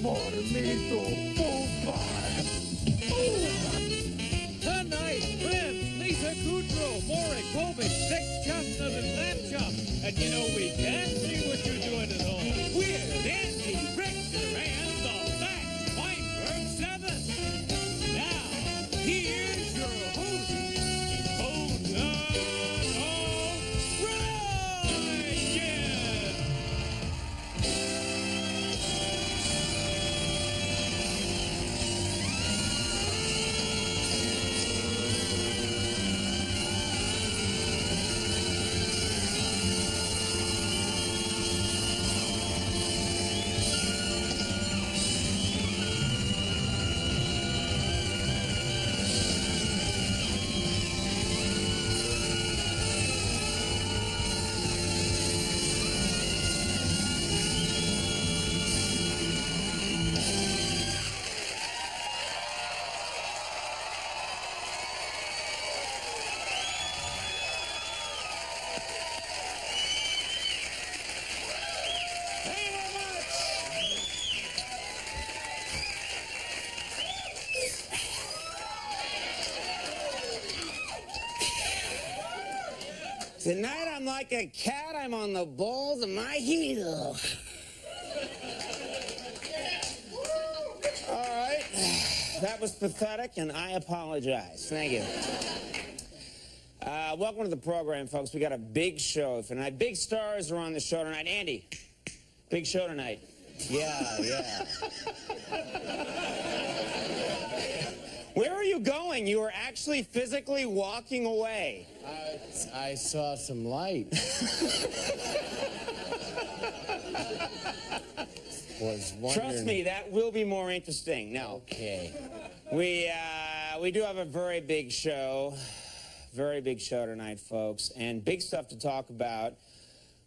Mormito, Tonight, Cliff, Lisa Kudrow, Maury, Povich, Thick Chestnutt, and Lamb Chop. And you know we can't see what you're doing at home. We're Andy, Richter, and the Max Weinberg 7. Now, here's your host, Conan O'Brien. Tonight I'm like a cat, I'm on the balls of my heel. All right, that was pathetic, and I apologize. Thank you. Welcome to the program, folks. We got a big show tonight. Big stars are on the show tonight. Andy, big show tonight. Yeah. Where are you going? You were actually physically walking away. I saw some light. Was wondering... Trust me, that will be more interesting. No. Okay. We do have a very big show. Very big show tonight, folks. And big stuff to talk about.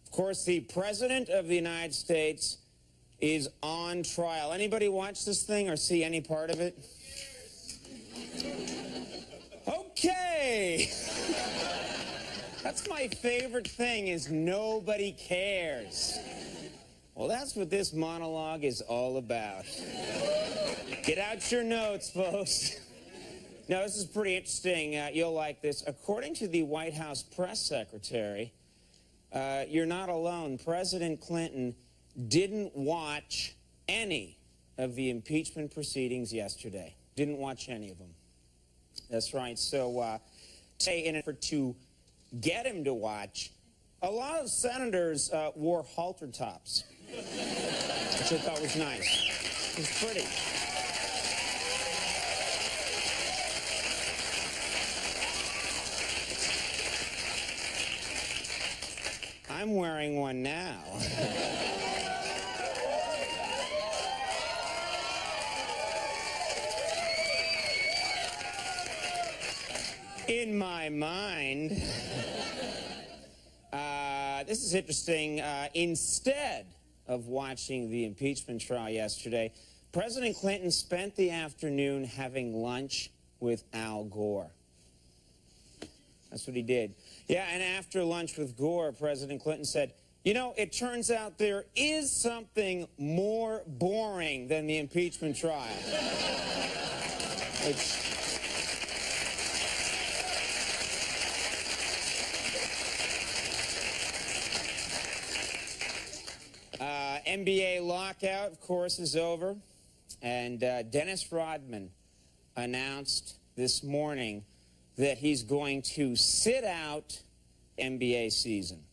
Of course, the President of the United States is on trial. Anybody watch this thing or see any part of it? Okay. That's my favorite thing, is nobody cares. Well, that's what this monologue is all about. Get out your notes, folks. Now, this is pretty interesting. You'll like this. According to the White House press secretary, you're not alone. President Clinton didn't watch any of the impeachment proceedings yesterday. Didn't watch any of them. That's right. So, say in an effort to get him to watch, a lot of senators wore halter tops, which I thought was nice. It was pretty. I'm wearing one now. In my mind, this is interesting. Instead of watching the impeachment trial yesterday, President Clinton spent the afternoon having lunch with Al Gore. That's what he did. Yeah, and after lunch with Gore, President Clinton said, you know, it turns out there is something more boring than the impeachment trial. NBA lockout, of course, is over. And Dennis Rodman announced this morning that he's going to sit out NBA season.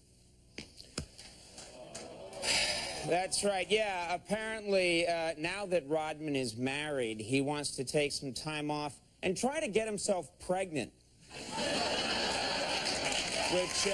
That's right. Yeah, apparently, now that Rodman is married, he wants to take some time off and try to get himself pregnant. Which,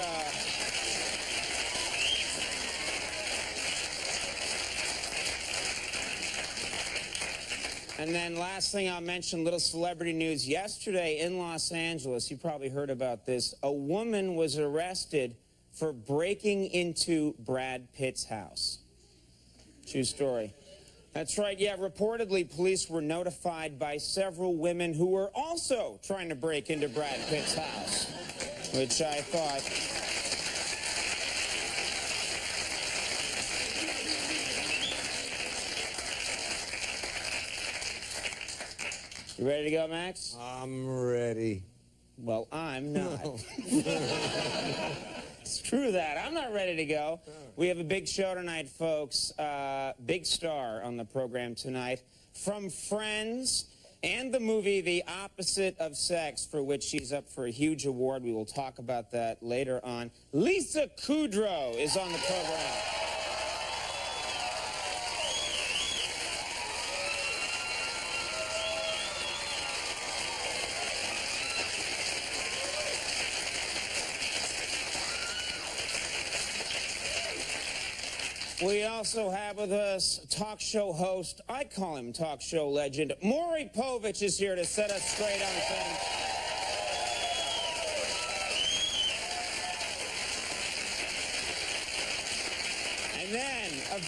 and then last thing I'll mention, little celebrity news. Yesterday in Los Angeles, you probably heard about this, a woman was arrested for breaking into Brad Pitt's house. True story. That's right, yeah, reportedly police were notified by several women who were also trying to break into Brad Pitt's house, which I thought... You ready to go, Max? I'm ready. Well, I'm not. It's true that. I'm not ready to go. We have a big show tonight, folks. Big star on the program tonight. From Friends and the movie The Opposite of Sex, for which she's up for a huge award. We will talk about that later on. Lisa Kudrow is on the program. We also have with us talk show host, I call him talk show legend, Maury Povich is here to set us straight on things. And then a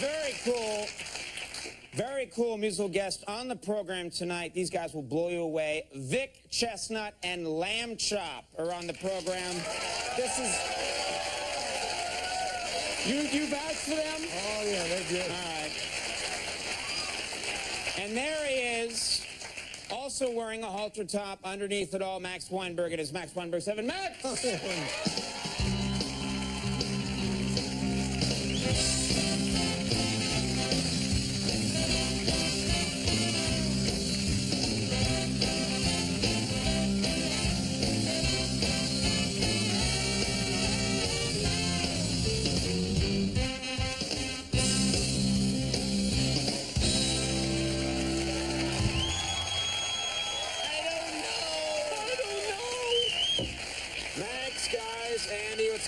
very cool musical guest on the program tonight. These guys will blow you away. Vic, Chestnutt, and Lamb Chop are on the program. This is... You vouch for them? Oh, yeah, they're good. All right. And there he is, also wearing a halter top. Underneath it all, Max Weinberg. It is Max Weinberg 7. Max!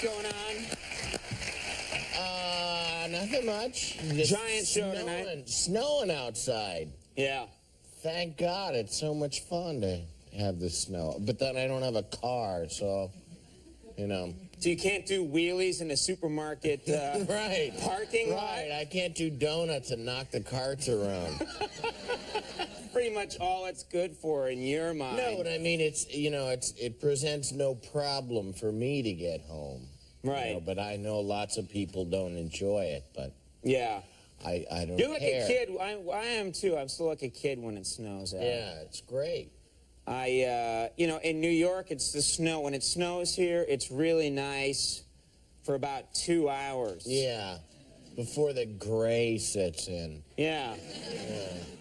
Going on? Nothing much. Giant show tonight. Snowing outside. Yeah. Thank God, it's so much fun to have the snow. But then I don't have a car, so, you know. So you can't do wheelies in a supermarket right. Parking lot? Right, I can't do donuts and knock the carts around. Pretty much all it's good for in your mind. No, but I mean, it presents no problem for me to get home. Right. You know, but I know lots of people don't enjoy it, but yeah, I don't You're like care. a kid. I am too. I'm still like a kid when it snows out. Yeah, it's great. In New York, it's the snow. When it snows here, it's really nice for about 2 hours. Yeah, before the gray sets in. Yeah.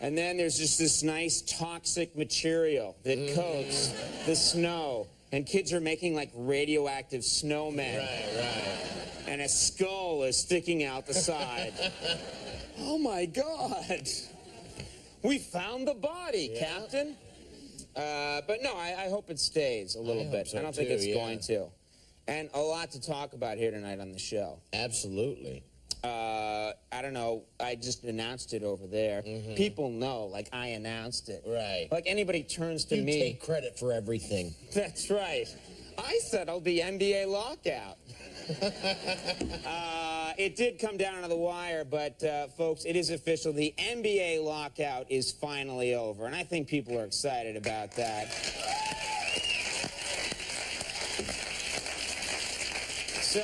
And then there's just this nice toxic material that coats the snow. And kids are making, like, radioactive snowmen. Right. And a skull is sticking out the side. Oh, my God. We found the body, Captain. But, no, I hope it stays a little bit. So I don't think it's going to. And a lot to talk about here tonight on the show. Absolutely. I don't know, I just announced it over there. People know, like, I announced it. Right. Like, anybody turns to me... You take credit for everything. That's right. I settled the NBA lockout. It did come down to the wire, but, folks, it is official. The NBA lockout is finally over, and I think people are excited about that. So,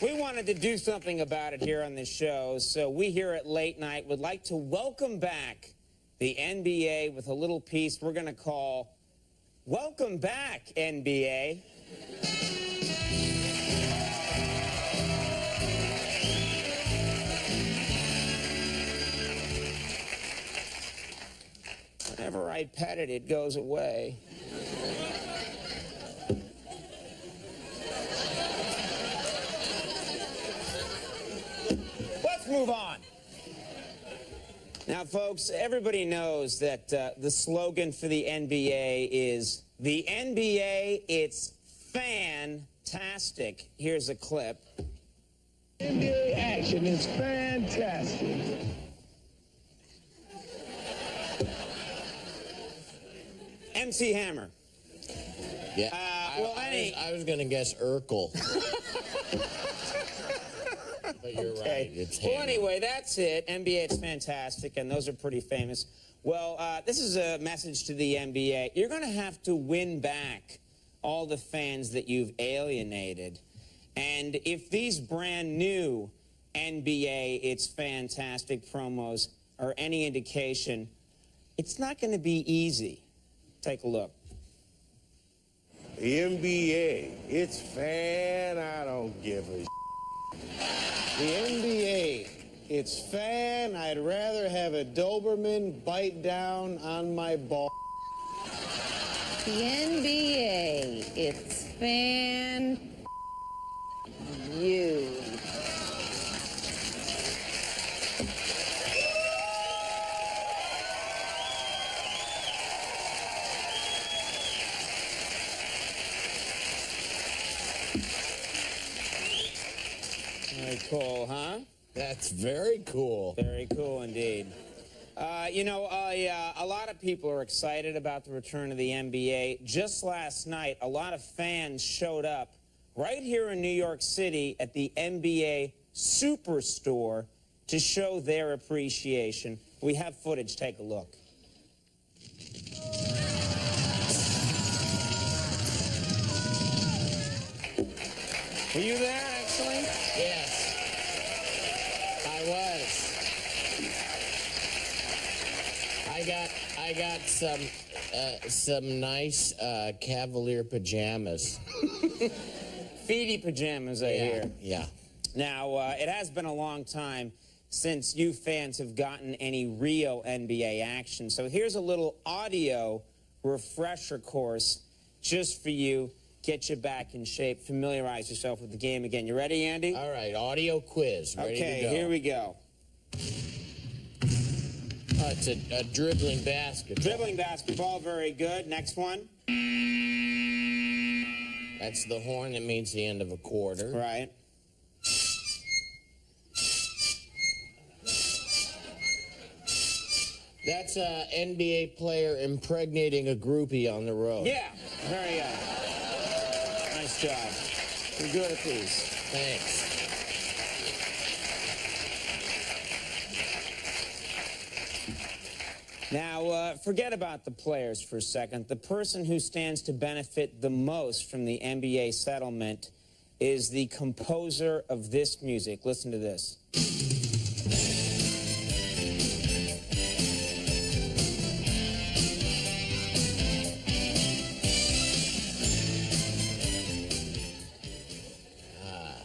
we wanted to do something about it here on this show, so we here at Late Night would like to welcome back the NBA with a little piece we're going to call Welcome Back, NBA. Whenever I pet it, it goes away. Move on. Now, folks, everybody knows that the slogan for the NBA is, the NBA, it's fantastic. Here's a clip. NBA action is fantastic. MC Hammer. Yeah. I was going to guess Urkel. But you're right. It's well, anyway, that's it. NBA, it's fantastic, and those are pretty famous. Well, this is a message to the NBA. You're going to have to win back all the fans that you've alienated. And if these brand new NBA, it's fantastic promos are any indication, it's not going to be easy. Take a look. The NBA, it's fan, I don't give a The NBA, it's fan, I'd rather have a Doberman bite down on my ball. The NBA, it's fan you. Very cool, huh? That's very cool. Very cool indeed. You know, a lot of people are excited about the return of the NBA. Just last night, a lot of fans showed up right here in New York City at the NBA Superstore to show their appreciation. We have footage. Take a look. Were you there, actually? Yes, I was. I got some nice Cavalier pajamas. Feety pajamas, I hear. Yeah. Now, it has been a long time since you fans have gotten any real NBA action. So here's a little audio refresher course just for you. Get you back in shape. Familiarize yourself with the game again. You ready, Andy? All right, audio quiz. Ready Okay, to go. here we go. Oh, it's a dribbling basketball. Dribbling basketball, very good. Next one. That's the horn that means the end of a quarter. Right. That's an NBA player impregnating a groupie on the road. Yeah, very good. Nice job. You're good at these. Thanks. Now, forget about the players for a second. The person who stands to benefit the most from the NBA settlement is the composer of this music. Listen to this.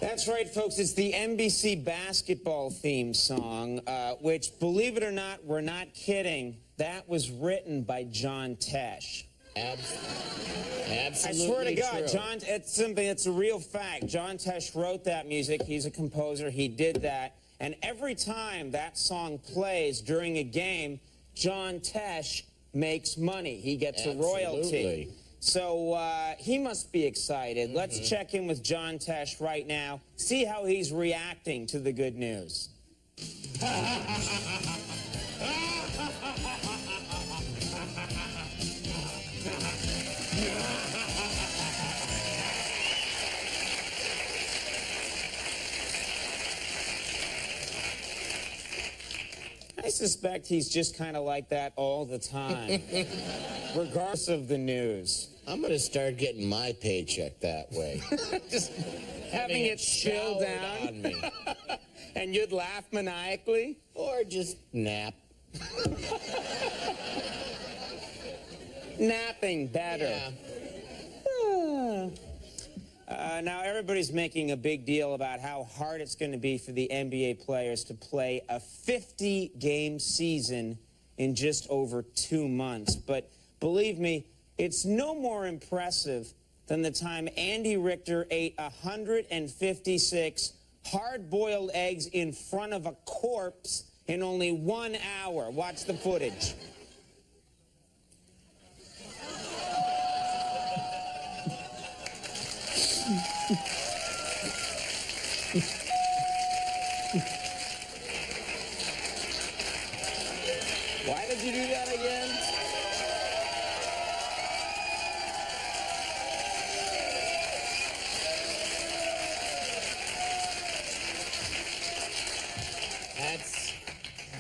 That's right, folks. It's the NBC basketball theme song, which, believe it or not, we're not kidding, that was written by John Tesh. Absolutely. I swear to God, true. John, it's something that's a real fact. John Tesh wrote that music. He's a composer. He did that. And every time that song plays during a game, John Tesh makes money. He gets a royalty. So he must be excited. Let's check in with John Tesh right now, see how he's reacting to the good news. I suspect he's just kind of like that all the time, regardless of the news. I'm going to start getting my paycheck that way. Just having it spill showered down on me. and you'd laugh maniacally? Or just nap. Napping better. Yeah. Now, everybody's making a big deal about how hard it's going to be for the NBA players to play a 50-game season in just over 2 months. But believe me, it's no more impressive than the time Andy Richter ate 156 hard-boiled eggs in front of a corpse in only 1 hour. Watch the footage. Why did you do that again?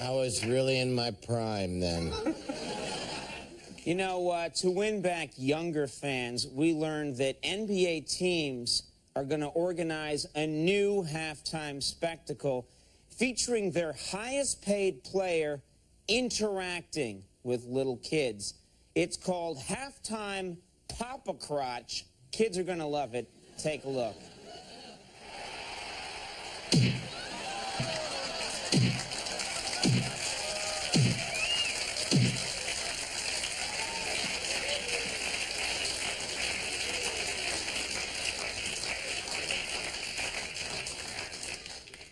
I was really in my prime then. You know, to win back younger fans, we learned that NBA teams are going to organize a new halftime spectacle featuring their highest paid player interacting with little kids. It's called Halftime Papa Crotch. Kids are going to love it. Take a look.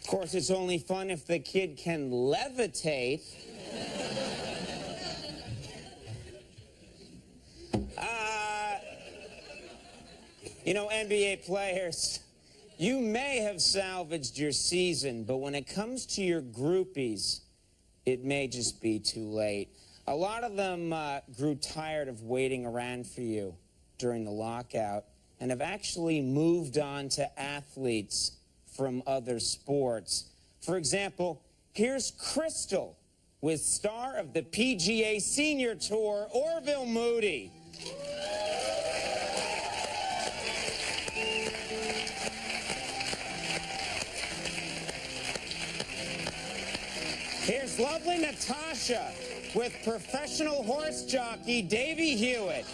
Of course, it's only fun if the kid can levitate. You know, NBA players, you may have salvaged your season, but when it comes to your groupies, it may just be too late. A lot of them grew tired of waiting around for you during the lockout and have actually moved on to athletes from other sports. For example, here's Crystal with star of the PGA Senior Tour, Orville Moody. Here's lovely Natasha with professional horse jockey Davey Hewitt.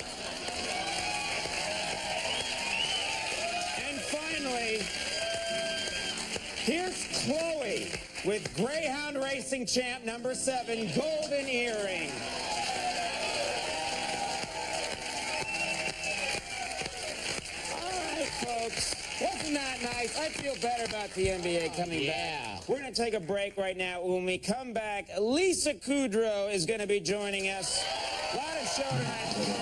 And finally, here's Chloe with Greyhound Racing Champ number 7, Golden Earring. All right, folks. Wasn't that nice? I feel better about the NBA coming back. We're going to take a break right now. When we come back, Lisa Kudrow is going to be joining us. A lot of show tonight.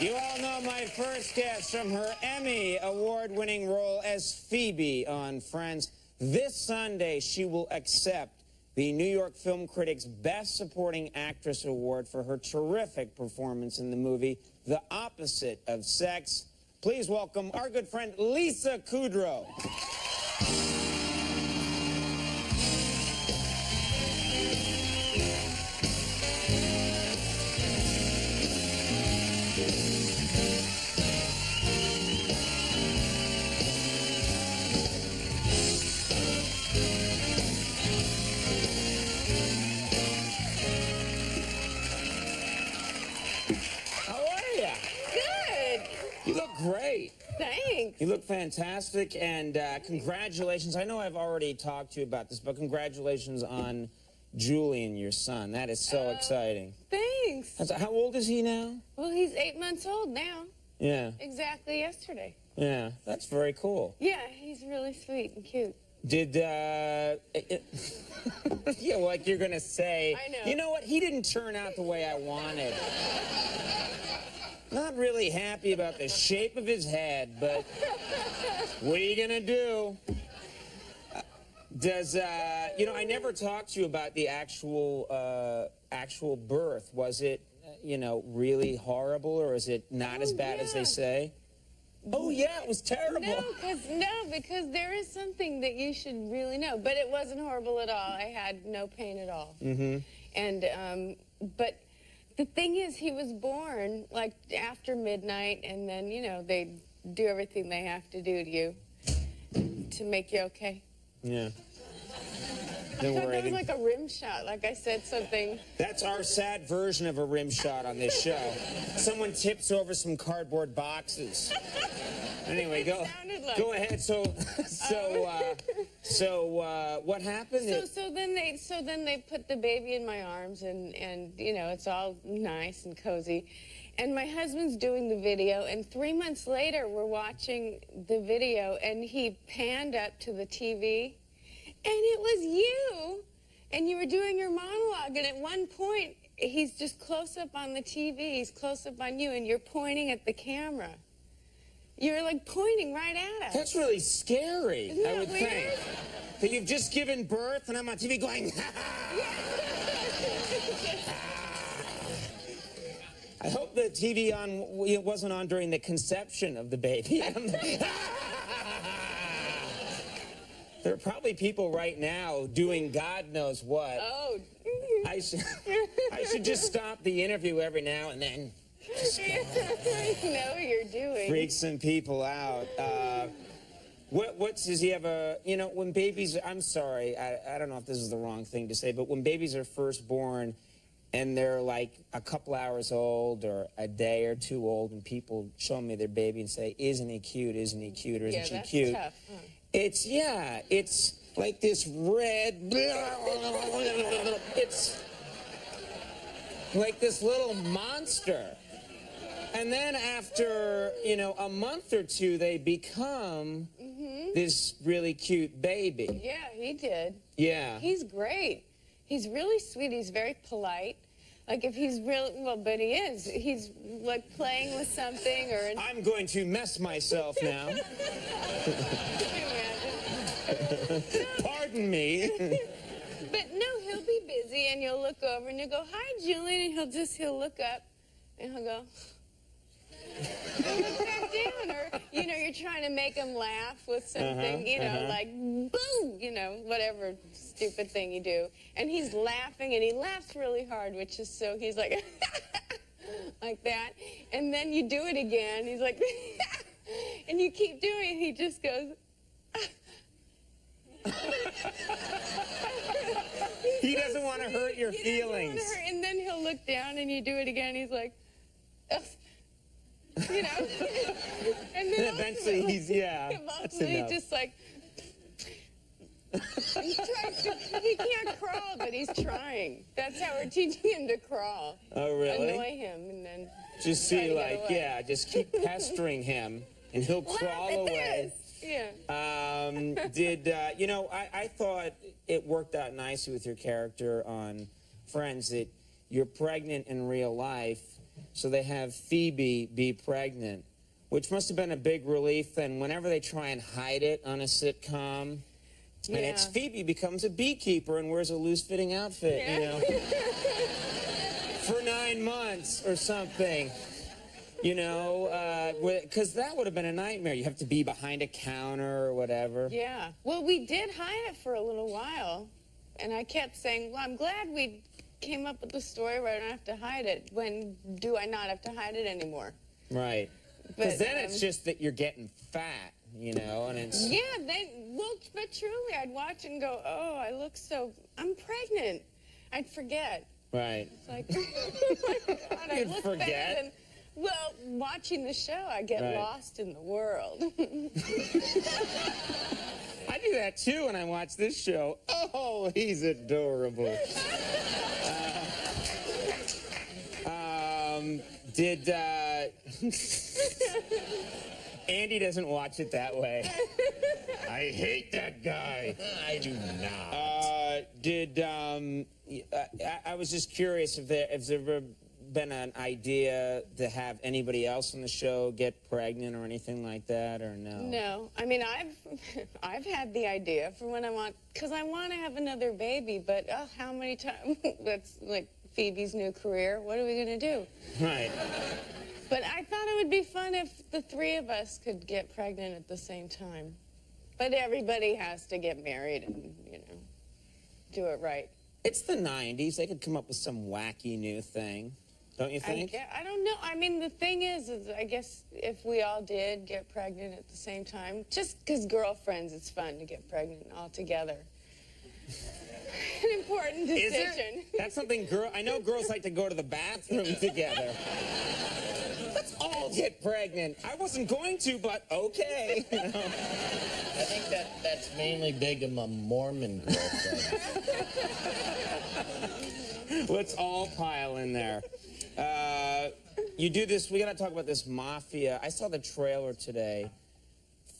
You all know my first guest from her Emmy award-winning role as Phoebe on Friends. This Sunday, she will accept the New York Film Critics' Best Supporting Actress Award for her terrific performance in the movie The Opposite of Sex. Please welcome our good friend Lisa Kudrow. You look great. Thanks. You look fantastic, and congratulations. I know I've already talked to you about this, but congratulations on Julian, your son. That is so exciting. Thanks. How old is he now? Well, he's 8 months old now. Yeah. Exactly yesterday. Yeah, that's very cool. Yeah, he's really sweet and cute. Did, yeah, like you're going to say, I know. You know what, he didn't turn out the way I wanted. Not really happy about the shape of his head, but what are you gonna do? You know, I never talked to you about the actual birth. Was it, you know, really horrible, or is it not as bad as they say? Oh, yeah, it was terrible. No, because there is something that you should really know. But it wasn't horrible at all. I had no pain at all. Mm-hmm. And, but the thing is, he was born, like, after midnight, and then, you know, they do everything they have to do to you to make you okay. Yeah. I thought that was like a rim shot, like I said something. That's our sad version of a rim shot on this show. Someone tips over some cardboard boxes. Anyway, go ahead. So what happened? So then they put the baby in my arms, and you know, it's all nice and cozy. And my husband's doing the video, and 3 months later, we're watching the video, and he panned up to the TV, and it was you, and you were doing your monologue, and at one point, he's just close up on the TV, he's close up on you, and you're pointing at the camera. You're like pointing right at us. That's really scary, Isn't that I would weird? think. that you've just given birth, and I'm on TV going, I hope the TV wasn't on during the conception of the baby. There are probably people right now doing God knows what. Oh. I should just stop the interview every now and then. I know what you're doing. Freak some people out. Does he have a, you know, when babies, I'm sorry, I don't know if this is the wrong thing to say, but when babies are first born and they're like a couple hours old or a day or two old, and people show me their baby and say, isn't he cute, isn't he cute, or isn't she cute? Yeah, that's tough, huh? It's like this red, it's like this little monster. And then after, you know, a month or two, they become this really cute baby. Yeah, he did. Yeah. He's great. He's really sweet. He's very polite. Like, if he's really, well, but he is. He's, like, playing with something or... I'm going to mess myself now. Pardon me. But no, he'll be busy, and you'll look over, and you'll go, hi, Julian, and he'll look up, and he'll go... and look back down, or, you know, you're trying to make him laugh with something, you know, like, boo, you know, whatever stupid thing you do. And he's laughing, and he laughs really hard, which is so, he's like, like that. And then you do it again, he's like, and you keep doing it, he just goes, He doesn't want to hurt your feelings. And then he'll look down, and you do it again, he's like, ugh. You know, and then eventually eventually just like he can't crawl, but he's trying. That's how we're teaching him to crawl. Oh, really? Annoy him, and then just see, like, yeah, just keep pestering him, and he'll crawl away. Yeah. You know, I thought it worked out nicely with your character on Friends that you're pregnant in real life. So they have Phoebe be pregnant, which must have been a big relief. And whenever they try and hide it on a sitcom, and it's Phoebe becomes a beekeeper and wears a loose-fitting outfit, you know, for 9 months or something, you know, because that would have been a nightmare. You have to be behind a counter or whatever. Yeah. Well, we did hide it for a little while, and I kept saying, well, I'm glad we came up with the story where I don't have to hide it. When do I not have to hide it anymore? Right. Because then it's just that you're getting fat, you know, and it's... Yeah, but truly, I'd watch and go, oh, I look so... I'm pregnant. I'd forget. Right. It's like, oh my God, I look better than... Well, watching the show, I get lost in the world. I do that, too, when I watch this show. Oh, he's adorable. Andy doesn't watch it that way. I hate that guy. I do not. I was just curious if there's ever been an idea to have anybody else on the show get pregnant or anything like that, or no? No. I mean, I've had the idea for when I want, because I want to have another baby, but how many times? That's like Phoebe's new career. What are we going to do? Right. But I thought it would be fun if the three of us could get pregnant at the same time. But everybody has to get married and, you know, do it right. It's the 90s. They could come up with some wacky new thing. Don't you think? I don't know. I mean, the thing is I guess if we all did get pregnant at the same time, just because girlfriends, it's fun to get pregnant all together. An important decision. Is it? That's something I know girls like to go to the bathroom together. Let's all get pregnant. I wasn't going to, but okay. You know? I think that's mainly big among Mormon girlfriends. Let's all pile in there. You do this, we gotta talk about this mafia. I saw the trailer today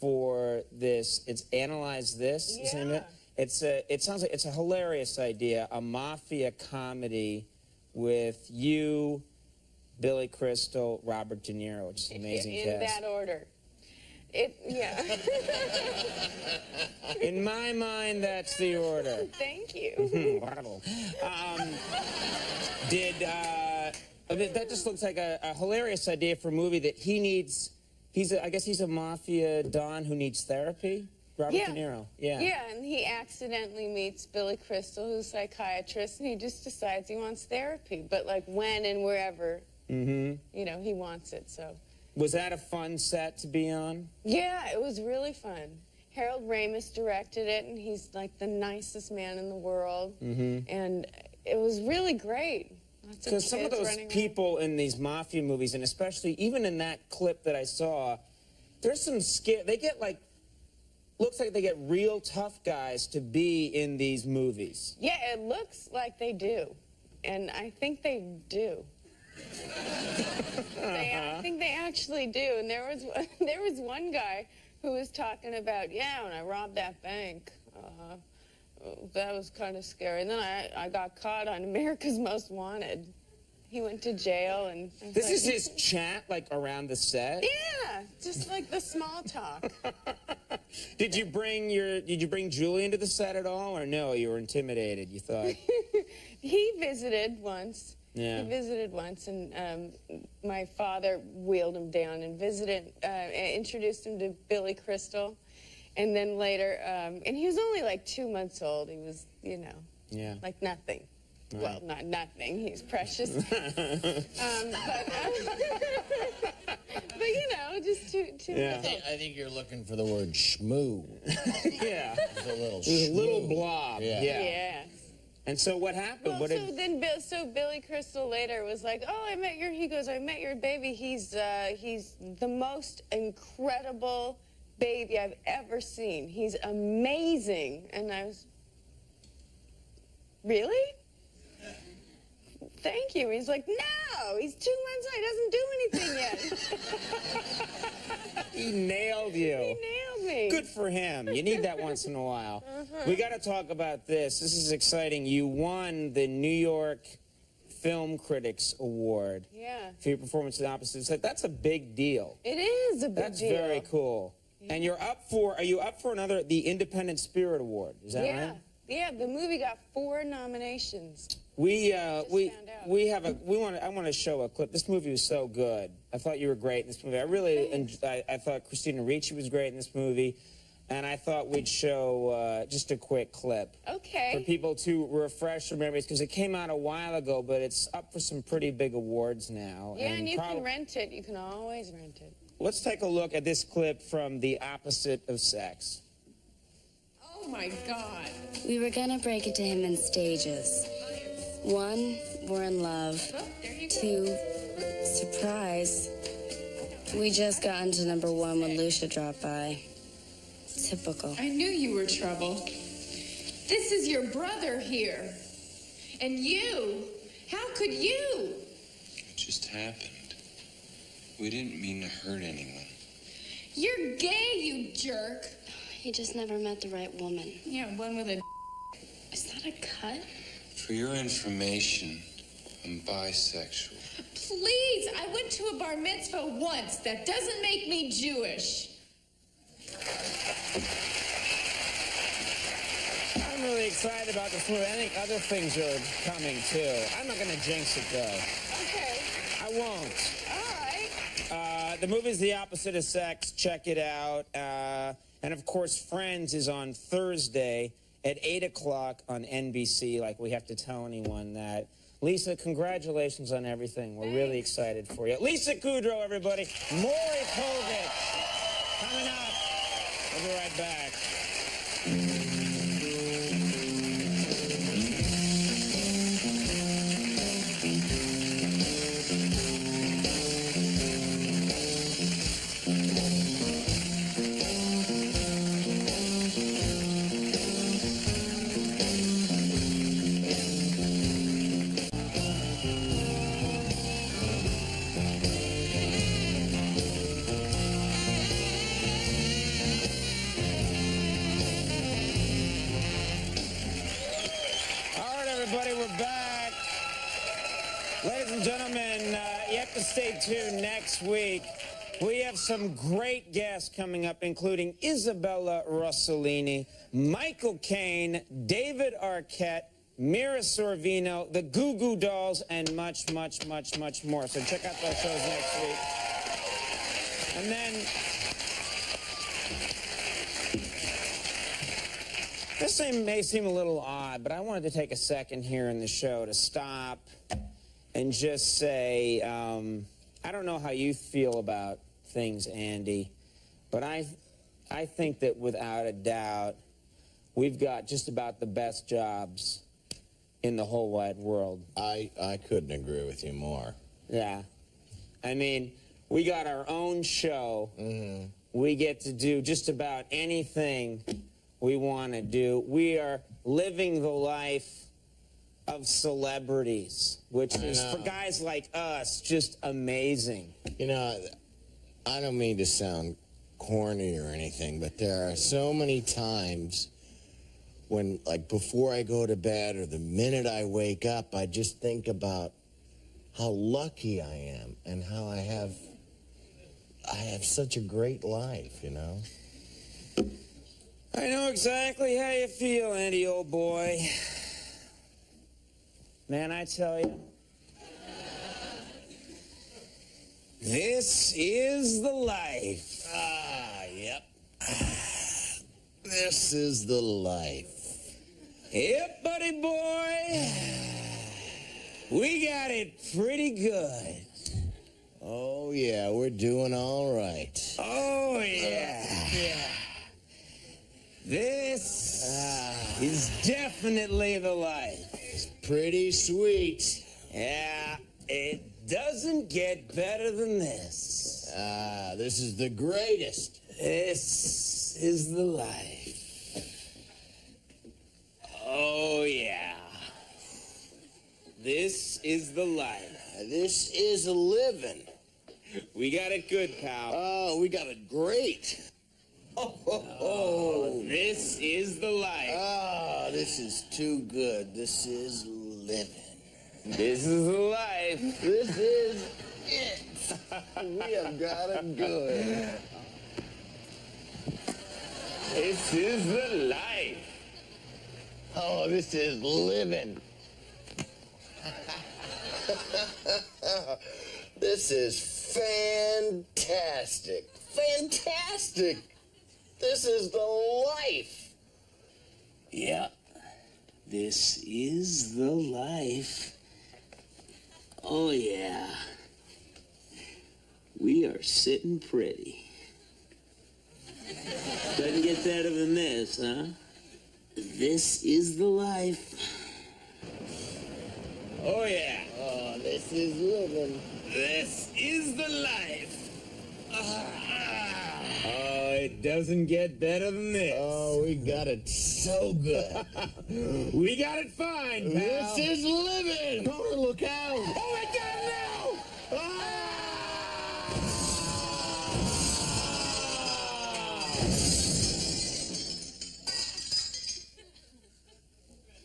for this. It's Analyze This. Yeah. It sounds like it's a hilarious idea, a mafia comedy with you, Billy Crystal, Robert De Niro, which is an amazing cast. In that order. Yeah. In my mind, that's the order. Thank you. That just looks like a hilarious idea for a movie that he needs. I guess he's a mafia don who needs therapy. Robert De Niro. Yeah. Yeah, and he accidentally meets Billy Crystal, who's a psychiatrist, and he just decides he wants therapy. But like when and wherever, you know, he wants it. So. Was that a fun set to be on? Yeah, it was really fun. Harold Ramis directed it, and he's like the nicest man in the world. And it was really great. Because some of those people in these mafia movies, and especially even in that clip that I saw, there's some they get like, looks like they get real tough guys to be in these movies. Yeah, it looks like they do. And I think they do. I think they actually do. And there was one guy who was talking about, yeah, when I robbed that bank, that was kind of scary. And then I got caught on America's Most Wanted. He went to jail, and this is his chat, like around the set. Yeah, just like the small talk. Did you bring Julie into the set at all, or no? You were intimidated. You thought he visited once. Yeah. He visited once, and my father wheeled him down and introduced him to Billy Crystal, and then later, and he was only like 2 months old. He was, you know, like nothing. Right. Well, not nothing. He's precious. But you know, just two months old. I think you're looking for the word schmoo. Yeah. There's a little blob. Yeah. And so what happened? Well, so Billy Crystal later was like, oh, I met your baby. He's the most incredible baby I've ever seen. He's amazing. And I was, really? Thank you. He's like, no, he's 2 months old. He doesn't do anything yet. He nailed you. He nailed me. Good for him. You need that once in a while. We got to talk about this. This is exciting. You won the New York Film Critics Award. Yeah. For your performance in Opposite Sex. That's a big deal. It is a big deal. That's very cool. Yeah. And are you up for the Independent Spirit Award? Is that right? Yeah, the movie got 4 nominations. I want to show a clip. This movie was so good. I thought you were great in this movie. I thought Christina Ricci was great in this movie, and I thought we'd show just a quick clip. Okay. For people to refresh their memories, because it came out a while ago, but it's up for some pretty big awards now. Yeah, and you can rent it. You can always rent it. Let's take a look at this clip from The Opposite of Sex. Oh my God. We were gonna break it to him in stages. 1, we're in love. 2, surprise. We just got into #1 when Lucia dropped by. Typical. I knew you were trouble. This is your brother here. And you, how could you? It just happened. We didn't mean to hurt anyone. You're gay, you jerk. He just never met the right woman. Yeah, one with a... Is that a cut? For your information, I'm bisexual. Please, I went to a bar mitzvah once. That doesn't make me Jewish. I'm really excited about this movie. I think other things are coming, too. I'm not going to jinx it, though. Okay. I won't. All right. The movie's The Opposite of Sex. Check it out. And, of course, Friends is on Thursday at 8 o'clock on NBC, like we have to tell anyone that. Lisa, congratulations on everything. We're really excited for you. Lisa Kudrow, everybody. Maury Povich coming up. We'll be right back. Ladies and gentlemen, you have to stay tuned next week. We have some great guests coming up, including Isabella Rossellini, Michael Caine, David Arquette, Mira Sorvino, the Goo Goo Dolls, and much, much, much, much more. So check out those shows next week. And then, this may seem a little odd, but I wanted to take a second here in the show to stop and just say, I don't know how you feel about things, Andy, but I think that without a doubt, we've got just about the best jobs in the whole wide world. I couldn't agree with you more. Yeah. I mean, we got our own show. Mm-hmm. We get to do just about anything we want to do. We are living the life of celebrities, which is, for guys like us, just amazing. You know, I don't mean to sound corny or anything, but there are so many times when, like, before I go to bed or the minute I wake up, I just think about how lucky I am and how I have such a great life, you know? I know exactly how you feel, Andy, old boy. Man, I tell you, this is the life. Yep. This is the life. Yep, buddy boy. We got it pretty good. Oh, yeah, we're doing all right. Oh, yeah. This is definitely the life. It's pretty sweet. Yeah, it doesn't get better than this. This is the greatest. This is the life. Oh, yeah. This is the life. This is a living. We got it good, pal. Oh, we got it great. Oh, this is the life. Oh, this is too good. This is living. This is the life. This is it. We have got it good. This is the life. Oh, this is living. This is fantastic. Fantastic. This is the life. Yeah, this is the life. Oh, yeah. We are sitting pretty. Doesn't get better than this, huh? This is the life. Oh, yeah. Oh, this is living. This is the life. Oh, it doesn't get better than this. Oh, we got it so good. We got it fine, pal. This is living. Oh, look out. Oh, I got it now.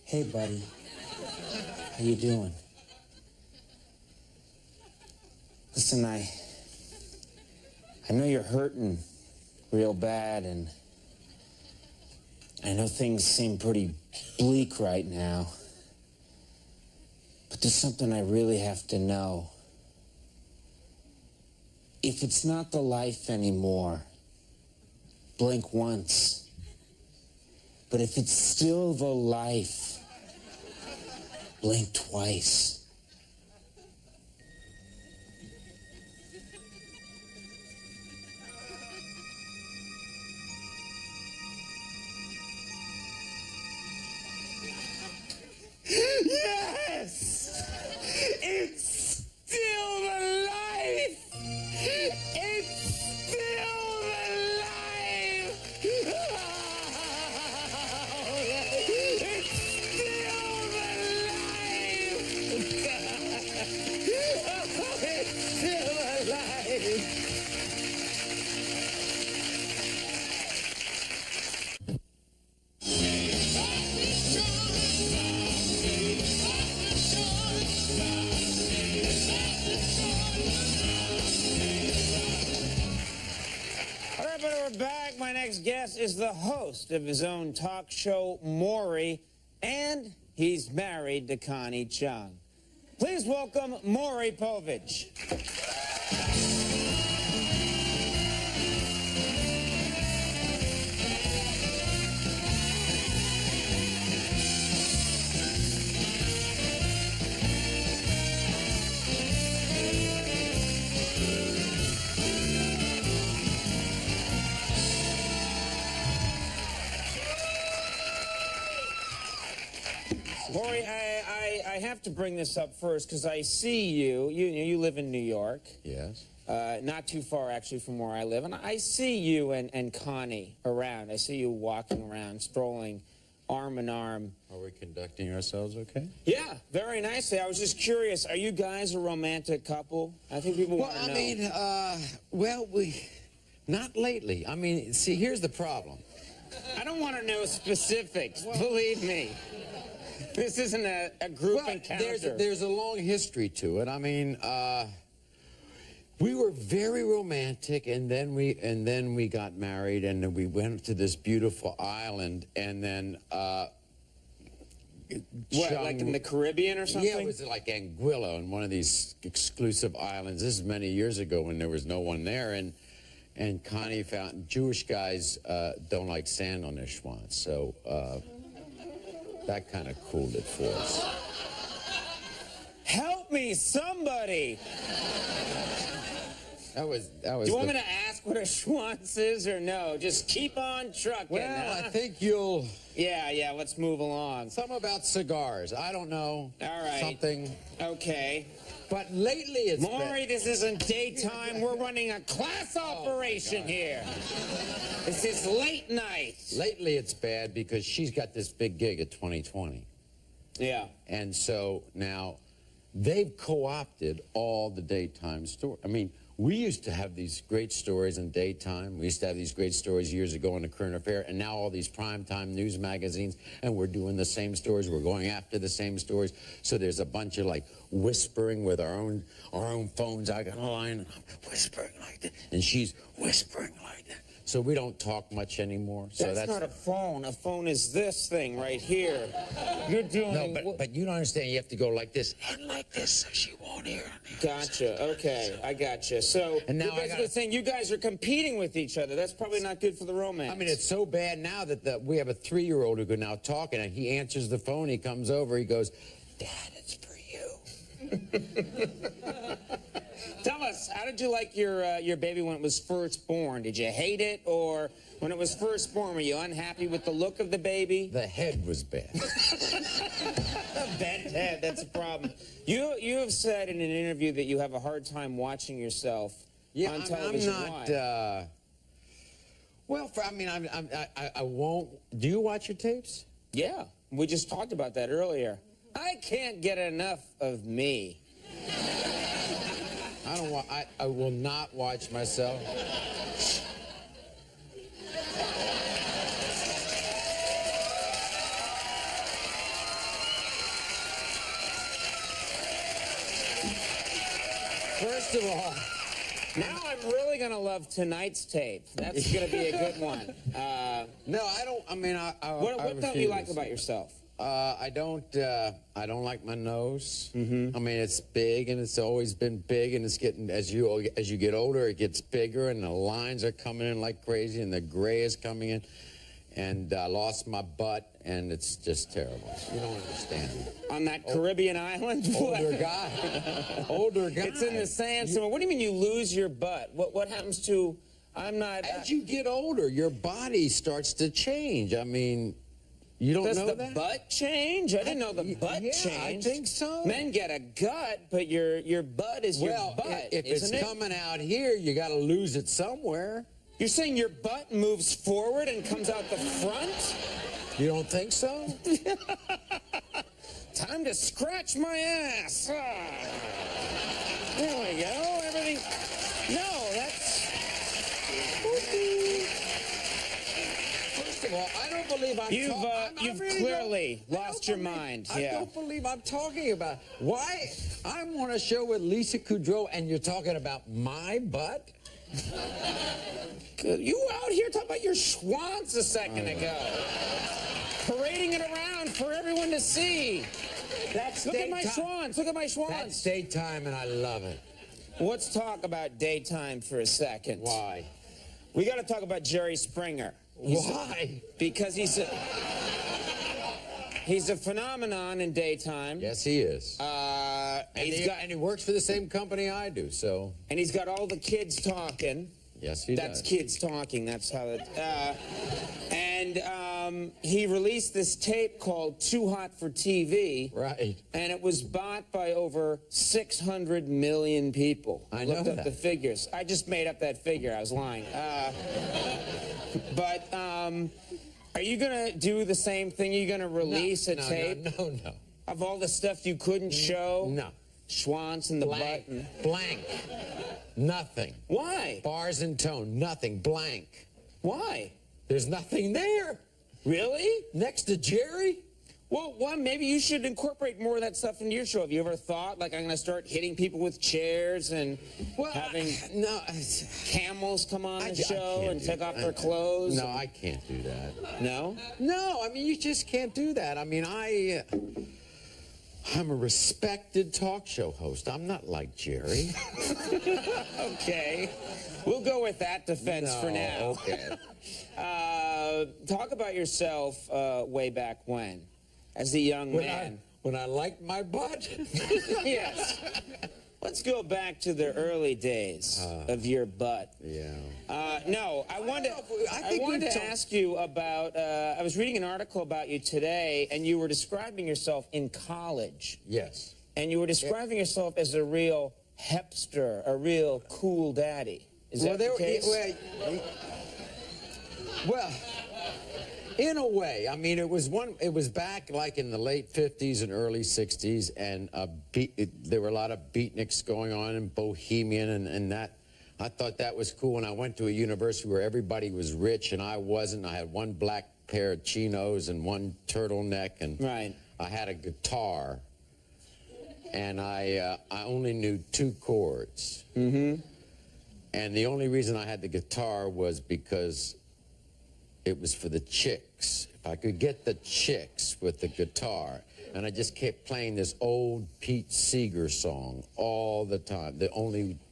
Hey, buddy. How you doing? Listen, I know you're hurting real bad, and I know things seem pretty bleak right now, but there's something I really have to know. If it's not the life anymore, blink once. But if it's still the life, blink twice. Yes! It's still the life! It's still the life! It's still the life! guest is the host of his own talk show, Maury, and he's married to Connie Chung. Please welcome Maury Povich. Maury, I have to bring this up first because I see you. You live in New York. Yes. Not too far, actually, from where I live. And I see you and Connie around. I see you walking around, strolling arm in arm. Are we conducting ourselves okay? Yeah, very nicely. I was just curious. Are you guys a romantic couple? I think people want to know. Not lately. I mean, see, here's the problem. I don't want to know specifics, believe me. This isn't a group encounter. There's a long history to it. I mean, we were very romantic, and then we got married, and then we went to this beautiful island, and then what, like in the Caribbean or something? Yeah, it was like Anguilla, on one of these exclusive islands. This is many years ago when there was no one there, and Connie found Jewish guys don't like sand on their schwanz, so that kind of cooled it for us. Help me, somebody! That was. Do you want me to ask what a schwanz is or no? Just keep on trucking. Well, huh? I think you'll. Yeah, let's move along. Something about cigars. I don't know. All right. Something. Okay. But lately it's Maury, this isn't daytime. We're running a class operation here. This is late night. Lately it's bad because she's got this big gig at 2020. Yeah. And so now they've co-opted all the daytime stories. I mean, we used to have these great stories in daytime. We used to have these great stories years ago in the current affair, and now all these primetime news magazines, and we're doing the same stories. We're going after the same stories. So there's a bunch of like whispering with our own phones. I got a line, and I'm whispering like that, and she's whispering like that. So we don't talk much anymore. So that's not a phone. A phone is this thing right here. You're doing... No, but you don't understand. You have to go like this and like this so she won't hear me. Gotcha. Okay, I gotcha. So and now you're basically saying you guys are competing with each other. That's probably not good for the romance. I mean, it's so bad now that we have a 3-year-old who can now talk, and he answers the phone. He comes over. He goes, "Dad, it's for you." Tell us, how did you like your baby when it was first born? Did you hate it, or when it was first born, were you unhappy with the look of the baby? The head was bad. Bent head, that's a problem. You have said in an interview that you have a hard time watching yourself on television. I'm not. Well, I mean, I won't. Do you watch your tapes? Yeah, we just talked about that earlier. I can't get enough of me. I will not watch myself. First of all, now I'm really going to love tonight's tape. That's going to be a good one. No, I don't. I mean, what don't you like about yourself? I don't like my nose. I mean, it's big, and it's always been big, and it's getting, as you get older, it gets bigger, and the lines are coming in like crazy, and the gray is coming in, and I lost my butt, and it's just terrible. You don't understand. On that Caribbean island? Older guy. Older guy. It's in the sand somewhere. What do you mean you lose your butt? What happens to, I'm not... As you get older, your body starts to change. I mean... You don't know that? Does the butt change? I didn't know the butt changed. I think so. Men get a gut, but your butt is your butt. If it's coming out here, you got to lose it somewhere. You're saying your butt moves forward and comes out the front? You don't think so? Time to scratch my ass. There we go. Everything. No, that's... First of all, I don't believe You've clearly lost your mind. I don't believe I'm talking about why I'm on a show with Lisa Kudrow and you're talking about my butt. Good. You were out here talking about your schwantz a second ago. Parading it around for everyone to see. Look at my schwantz. Look at my schwantz. That's daytime, and I love it. Let's talk about daytime for a second. Why? We got to talk about Jerry Springer. Why? Because he's a phenomenon in daytime. Yes, he is. And he works for the same company I do, so. And he's got all the kids talking. Yes, he That's does. kids talking. That's how it. He released this tape called "Too Hot for TV." Right. And it was bought by over 600 million people. I know looked up that. the figures. I just made up that figure. I was lying. Are you gonna do the same thing? Are you gonna release a tape? No. Of all the stuff you couldn't show? No. Schwantz and the Blank. button. Blank. Nothing. Why? Bars and tone. Nothing. Blank. Why? There's nothing there. Really? Next to Jerry? Well, maybe you should incorporate more of that stuff into your show. Have you ever thought, like, I'm going to start hitting people with chairs and having camels come on the show and take off their clothes? No, I can't do that. No? No, I mean, you just can't do that. I mean, I'm a respected talk show host. I'm not like Jerry. Okay. We'll go with that defense for now. Okay. Talk about yourself way back when, as a young man. When I liked my butt? Yes. Let's go back to the early days of your butt. Yeah. No, I wanted to ask you about, I was reading an article about you today, and you were describing yourself in college. Yes. And you were describing yourself as a real hipster, a real cool daddy. Is that the case? Well, in a way. I mean, it was back like in the late 50s and early 60s, and there were a lot of beatniks going on in Bohemian, and that. I thought that was cool, and I went to a university where everybody was rich, and I wasn't. I had one black pair of chinos and one turtleneck, and I had a guitar, and I only knew 2 chords. Mm-hmm. And the only reason I had the guitar was because it was for the chicks. If I could get the chicks with the guitar. And I just kept playing this old Pete Seeger song all the time.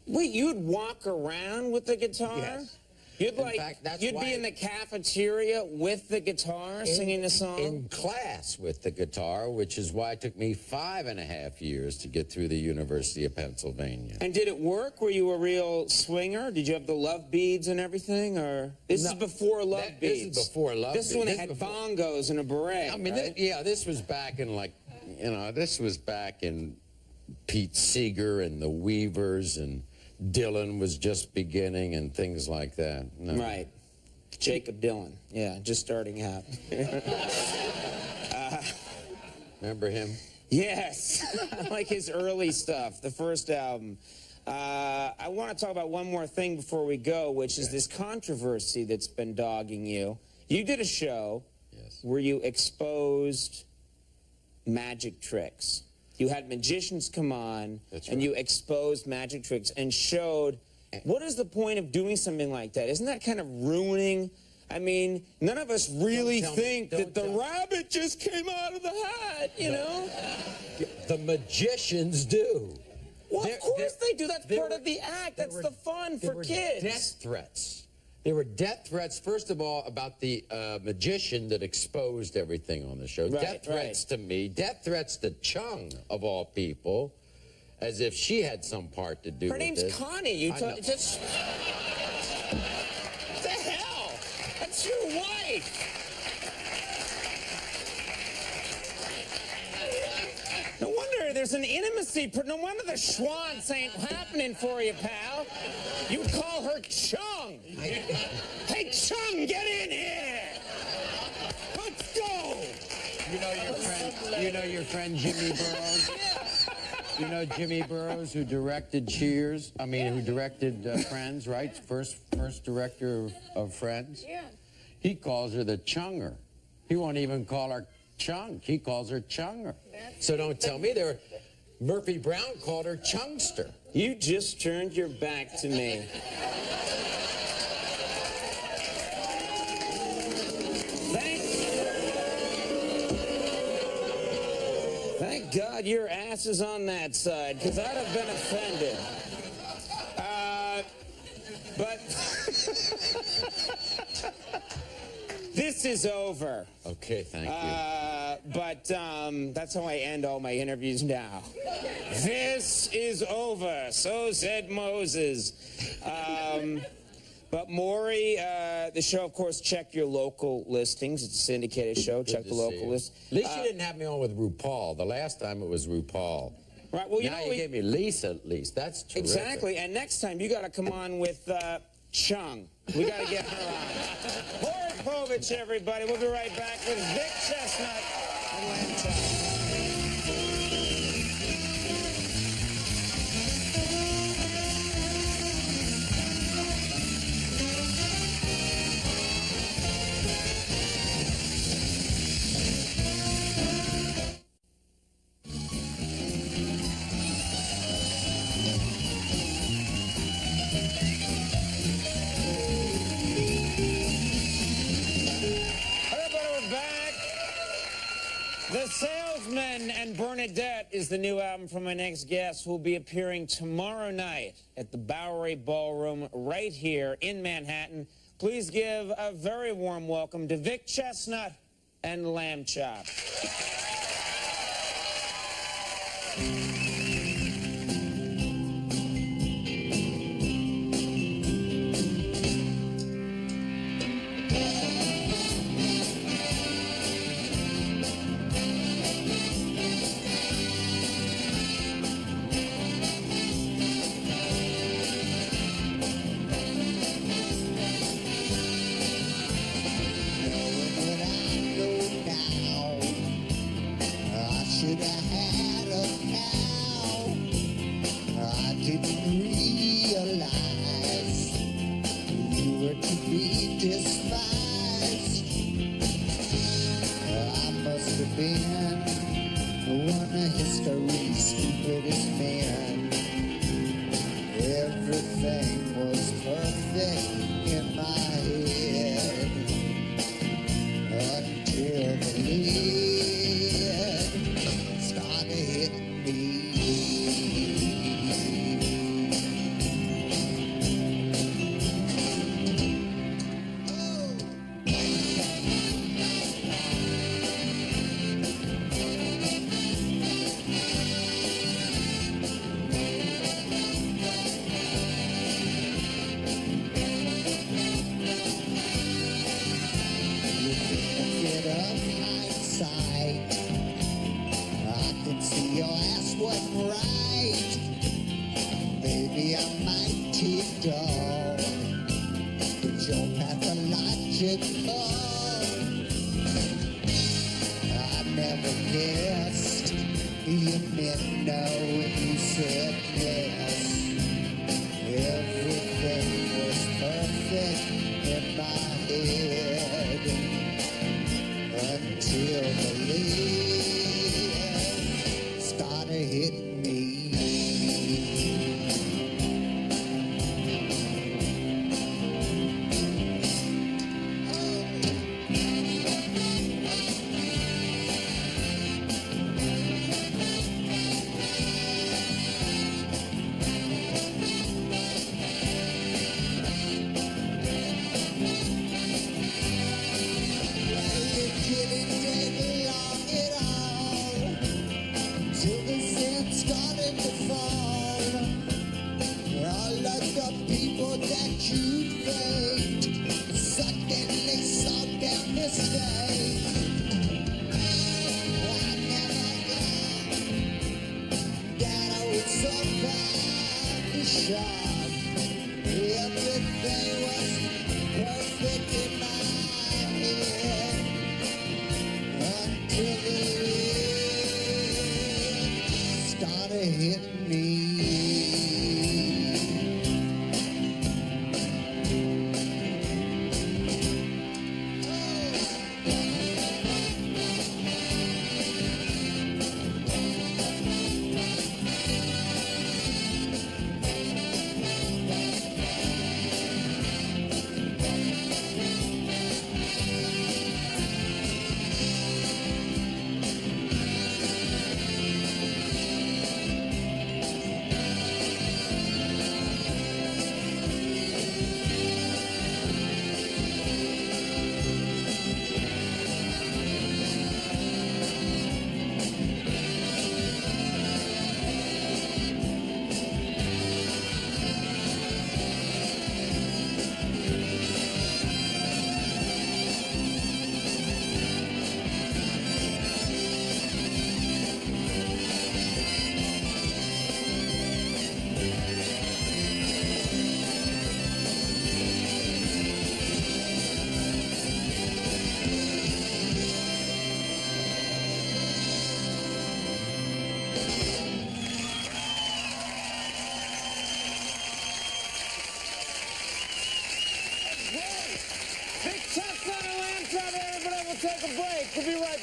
Wait, you'd walk around with the guitar? Yes. You'd be in the cafeteria with the guitar singing the song? In class with the guitar, which is why it took me 5.5 years to get through the University of Pennsylvania. And did it work? Were you a real swinger? Did you have the love beads and everything? Or this is before love beads? This is before love beads. This is when they had bongos and a beret. I mean, right? this was back in this was back in Pete Seeger and the Weavers, and Dylan was just beginning and things like that. No. Right. Jacob Dylan. Yeah, just starting out. Remember him? Yes. I like his early stuff, the first album. I want to talk about one more thing before we go, which is this controversy that's been dogging you. You did a show where you exposed magic tricks. You had magicians come on, and you exposed magic tricks and showed, what is the point of doing something like that? Isn't that kind of ruining? I mean, none of us really think that the rabbit just came out of the hat, you know? The magicians do. Well, of course they do. That's part of the act. That's the fun for kids. Death threats. There were death threats, first of all, about the magician that exposed everything on the show. Death threats to me. Death threats to Chung, of all people, as if she had some part to do with it. Her name's Connie. What the hell? That's your wife. No wonder there's an intimacy. No wonder the schwantz ain't happening for you, pal. You would call her Chung. Hey, Chung, get in here. Let's go. You know your friend Jimmy Burrows? You know Jimmy Burrows, who directed Cheers? I mean, who directed Friends, right? First director of Friends? Yeah. He calls her the Chunger. He won't even call her Chung. He calls her Chunger. So don't tell me Murphy Brown called her Chungster. You just turned your back to me. God your ass is on that side, because I'd have been offended. But this is over. Okay, thank you. But that's how I end all my interviews now. This is over, so said Moses. But Maury, the show, of course, check your local listings. It's a syndicated show. Check the local list. At least you didn't have me on with RuPaul. The last time it was RuPaul. Right. Well, now you gave me Lisa at least. That's terrific. Exactly. And next time you got to come on with Chung. We got to get her on. Maury Povich, everybody. We'll be right back with Vic Chestnutt and Lamb Chop. The Salesman and Bernadette is the new album from my next guest, who will be appearing tomorrow night at the Bowery Ballroom right here in Manhattan. Please give a very warm welcome to Vic Chestnutt and Lamb Chop.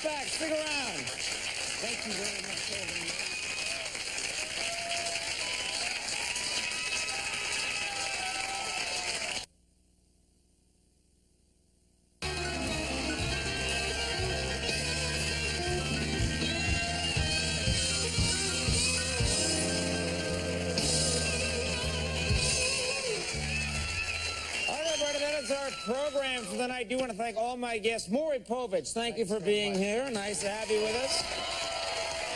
back. Stick around. Thank you very much. That is our program for the night. I do want to thank all my guests. Maury, Povich, thank you for being here. Nice to have you with us.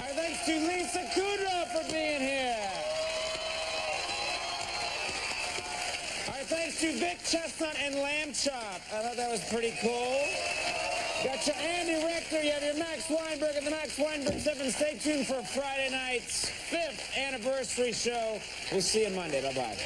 Our thanks to Lisa Kudrow for being here. Our thanks to Vic, Chestnutt, and Lamb Chop. I thought that was pretty cool. Got your Andy Rector, you have your Max Weinberg and the Max Weinberg 7. Stay tuned for Friday night's 5th anniversary show. We'll see you Monday. Bye-bye.